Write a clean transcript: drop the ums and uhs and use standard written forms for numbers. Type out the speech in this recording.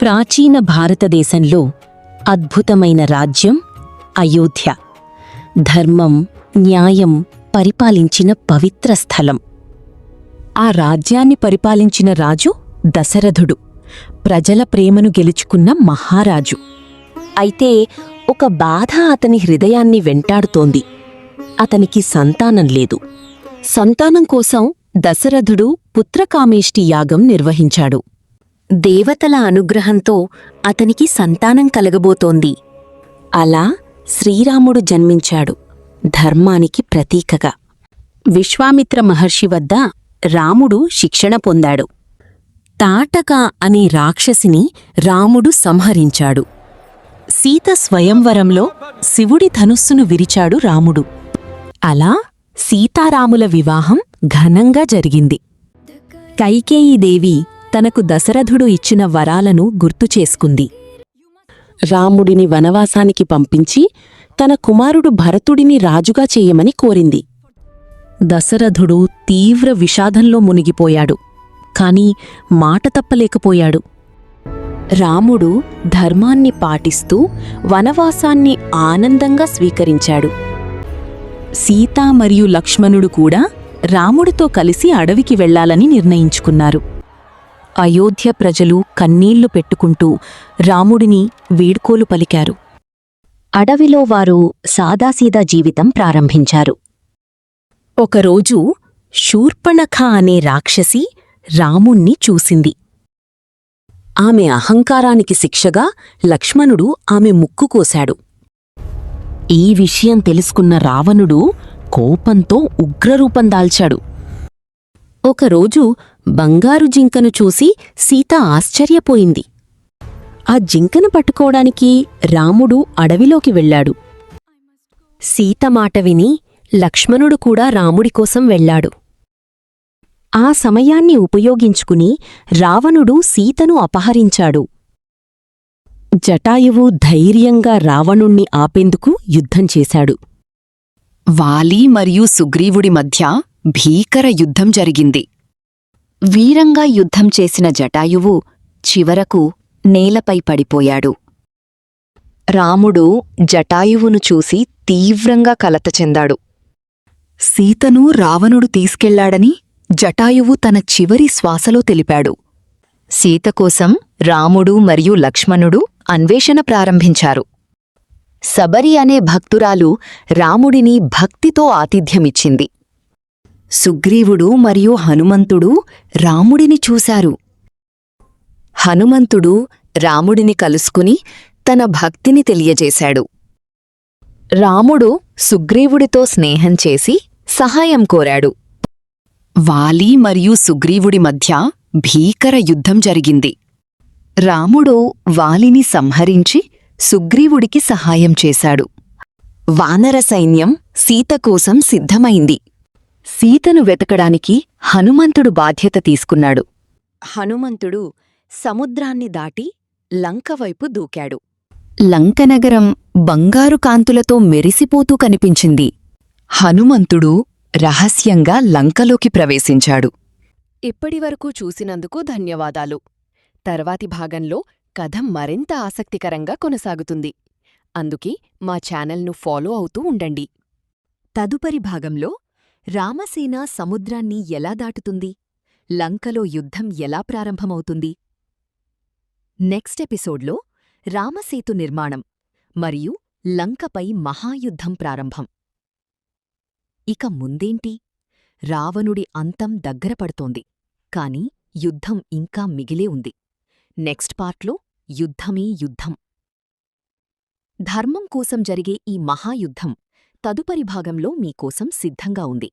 ప్రాచీన భారతదేశంలో అద్భుతమైన రాజ్యం అయోధ్య. ధర్మం, న్యాయం పరిపాలించిన పవిత్ర స్థలం. ఆ రాజ్యాన్ని పరిపాలించిన రాజు దశరథుడు, ప్రజల ప్రేమను గెలుచుకున్న మహారాజు. అయితే ఒక బాధ అతని హృదయాన్ని వెంటాడుతోంది. అతనికి సంతానం లేదు. సంతానం కోసం దశరథుడు పుత్రకామేష్టి యాగం నిర్వహించాడు. దేవతల అనుగ్రహంతో అతనికి సంతానం కలగబోతోంది. అలా శ్రీరాముడు జన్మించాడు, ధర్మానికి ప్రతీకగా. విశ్వామిత్ర మహర్షి వద్ద రాముడు శిక్షణ పొందాడు. తాటక అనే రాక్షసిని రాముడు సంహరించాడు. సీత స్వయంవరంలో శివుడి ధనుస్సును విరిచాడు రాముడు. అలా సీతారాముల వివాహం ఘనంగా జరిగింది. కైకేయీదేవి తనకు దశరథుడు ఇచ్చిన వరాలను గుర్తుచేసుకుంది. రాముడిని వనవాసానికి పంపించి తన కుమారుడు భరతుడిని రాజుగా చెయ్యమని కోరింది. దశరథుడు తీవ్ర విషాదంలో మునిగిపోయాడు. కాని మాట తప్పలేకపోయాడు. రాముడు ధర్మాన్ని పాటిస్తూ వనవాసాన్ని ఆనందంగా స్వీకరించాడు. సీత మరియు లక్ష్మణుడు కూడా రాముడితో కలిసి అడవికి వెళ్లాలని నిర్ణయించుకున్నారు. అయోధ్య ప్రజలు కన్నీళ్లు పెట్టుకుంటూ రాముడిని వీడ్కోలు పలికారు. అడవిలో వారు సాదాసీదా జీవితం ప్రారంభించారు. ఒకరోజు శూర్పణఖ అనే రాక్షసి రాముణ్ణి చూసింది. ఆమె అహంకారానికి శిక్షగా లక్ష్మణుడు ఆమె ముక్కు కోశాడు. ఈ విషయం తెలుసుకున్న రావణుడు కోపంతో ఉగ్రరూపం దాల్చాడు. ఒకరోజు బంగారు జింకను చూసి సీత ఆశ్చర్యపోయింది. ఆ జింకను పట్టుకోవడానికి రాముడు అడవిలోకి వెళ్లాడు. సీత మాట విని లక్ష్మణుడు కూడా రాముడి కోసం వెళ్లాడు. ఆ సమయాన్ని ఉపయోగించుకుని రావణుడు సీతను అపహరించాడు. జటాయువు ధైర్యంగా రావణుణ్ణి ఆపేందుకు యుద్ధం చేశాడు. వాలి మరియు సుగ్రీవుడి మధ్య భీకర యుద్ధం జరిగింది. వీరంగా యుద్ధం చేసిన జటాయువు చివరకు నేలపై పడిపోయాడు. రాముడు జటాయువును చూసి తీవ్రంగా కలత చెందాడు. సీతను రావణుడు తీసుకెళ్లాడని జటాయువు తన చివరి శ్వాసలో తెలిపాడు. సీత కోసం రాముడు మరియు లక్ష్మణుడు అన్వేషణ ప్రారంభించారు. శబరి అనే భక్తురాలు రాముడిని భక్తితో ఆతిథ్యమిచ్చింది. సుగ్రీవుడు మరియు హనుమంతుడు రాముడిని చూశారు. హనుమంతుడు రాముడిని కలుసుకుని తన భక్తిని తెలియజేశాడు. రాముడు సుగ్రీవుడితో స్నేహం చేసి సహాయం కోరాడు. వాలి మరియు సుగ్రీవుడి మధ్య భీకర యుద్ధం జరిగింది. రాముడు వాలిని సంహరించి సుగ్రీవుడికి సహాయం చేశాడు. వానర సైన్యం సీత కోసం సిద్ధమైంది. సీతను వెతకడానికి హనుమంతుడు బాధ్యత తీసుకున్నాడు. హనుమంతుడు సముద్రాన్ని దాటి లంకవైపు దూకాడు. లంకనగరం బంగారు కాంతులతో మెరిసిపోతూ కనిపించింది. హనుమంతుడు రహస్యంగా లంకలోకి ప్రవేశించాడు. ఇప్పటివరకు చూసినందుకు ధన్యవాదాలు. తర్వాతి భాగంలో కథ మరింత ఆసక్తికరంగా కొనసాగుతుంది. అందుకే మా ఛానల్ను ఫాలో అవుతూ ఉండండి. తదుపరి భాగంలో రామసేన సముద్రాన్ని ఎలా దాటుతుంది? లంకలో యుద్ధం ఎలా ప్రారంభమవుతుంది? నెక్స్ట్ ఎపిసోడ్లో రామసేతు నిర్మాణం మరియు లంకపై మహాయుద్ధం ప్రారంభం. ఇక ముందేంటి? రావణుడి అంతం దగ్గరపడుతోంది. కాని యుద్ధం ఇంకా మిగిలే ఉంది. నెక్స్ట్ పార్ట్లో యుద్ధమే యుద్ధం. ధర్మం కోసం జరిగే ఈ మహాయుద్ధం తదుపరి భాగంలో మీకోసం సిద్ధంగా ఉంది.